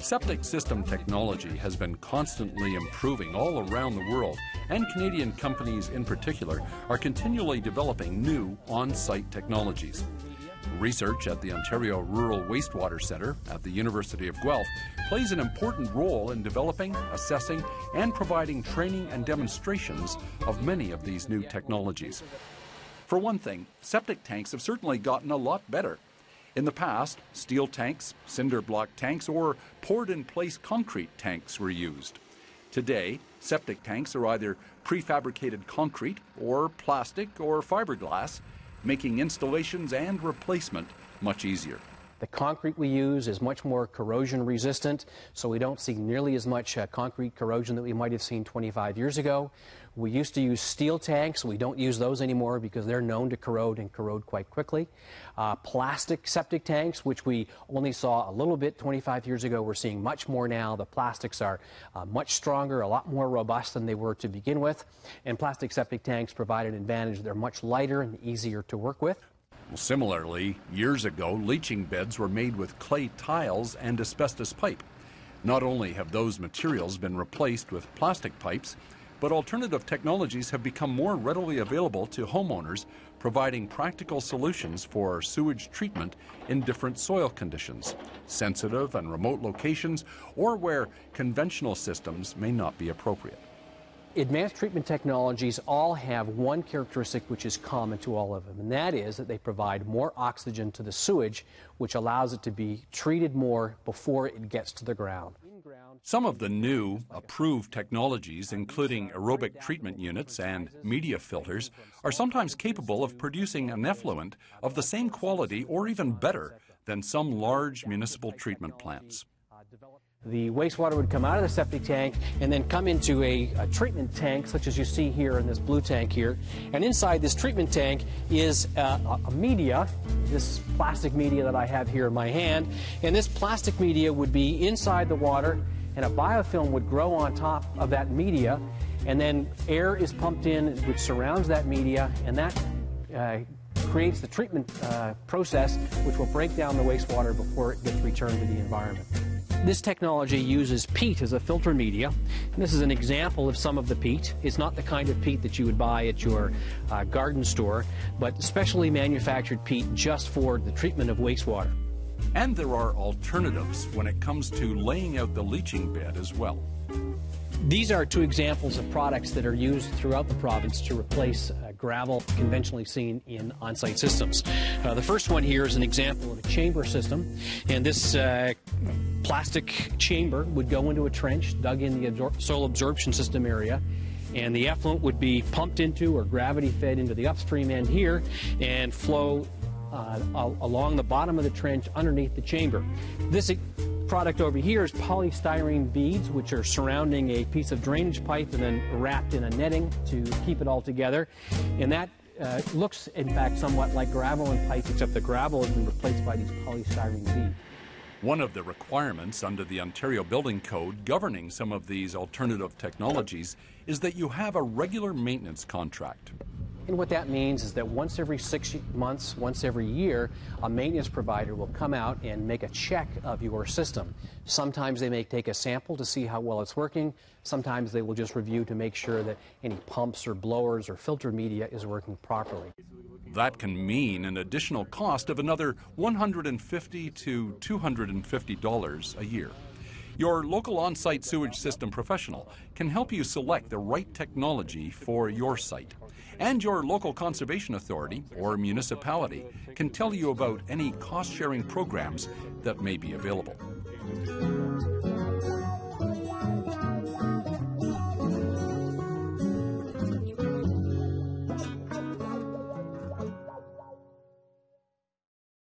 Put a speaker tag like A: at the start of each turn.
A: Septic system technology has been constantly improving all around the world, and Canadian companies in particular are continually developing new on-site technologies. Research at the Ontario Rural Wastewater Centre at the University of Guelph plays an important role in developing, assessing, and providing training and demonstrations of many of these new technologies. For one thing, septic tanks have certainly gotten a lot better. In the past, steel tanks, cinder block tanks, or poured-in-place concrete tanks were used. Today, septic tanks are either prefabricated concrete or plastic or fiberglass, making installations and replacement much easier.
B: The concrete we use is much more corrosion resistant, so we don't see nearly as much concrete corrosion that we might have seen 25 years ago. We used to use steel tanks. We don't use those anymore because they're known to corrode and corrode quite quickly. Plastic septic tanks, which we only saw a little bit 25 years ago, we're seeing much more now. The plastics are much stronger, a lot more robust than they were to begin with. And plastic septic tanks provide an advantage. They're much lighter and easier to work with.
A: Similarly, years ago, leaching beds were made with clay tiles and asbestos pipe. Not only have those materials been replaced with plastic pipes, but alternative technologies have become more readily available to homeowners, providing practical solutions for sewage treatment in different soil conditions, sensitive and remote locations, or where conventional systems may not be appropriate.
B: Advanced treatment technologies all have one characteristic which is common to all of them, and that is that they provide more oxygen to the sewage, which allows it to be treated more before it gets to the ground.
A: Some of the new, approved technologies, including aerobic treatment units and media filters, are sometimes capable of producing an effluent of the same quality or even better than some large municipal treatment plants.
B: The wastewater would come out of the septic tank and then come into a treatment tank, such as you see here in this blue tank here. And inside this treatment tank is a media, this plastic media that I have here in my hand. And this plastic media would be inside the water, and a biofilm would grow on top of that media. And then air is pumped in, which surrounds that media, and that creates the treatment process, which will break down the wastewater before it gets returned to the environment. This technology uses peat as a filter media, and this is an example of some of the peat. It's not the kind of peat that you would buy at your garden store, but specially manufactured peat just for the treatment of wastewater.
A: And there are alternatives when it comes to laying out the leaching bed as well.
B: These are two examples of products that are used throughout the province to replace gravel conventionally seen in on-site systems. The first one here is an example of a chamber system, and this plastic chamber would go into a trench dug in the soil absorption system area, and the effluent would be pumped into or gravity fed into the upstream end here and flow along the bottom of the trench underneath the chamber. This product over here is polystyrene beads, which are surrounding a piece of drainage pipe and then wrapped in a netting to keep it all together. And that looks, in fact, somewhat like gravel and pipe, except the gravel has been replaced by these polystyrene beads.
A: One of the requirements under the Ontario Building Code governing some of these alternative technologies is that you have a regular maintenance contract.
B: And what that means is that once every 6 months, once every year, a maintenance provider will come out and make a check of your system. Sometimes they may take a sample to see how well it's working. Sometimes they will just review to make sure that any pumps or blowers or filter media is working properly.
A: That can mean an additional cost of another $150 to $250 a year. Your local on-site sewage system professional can help you select the right technology for your site. And your local conservation authority or municipality can tell you about any cost-sharing programs that may be available.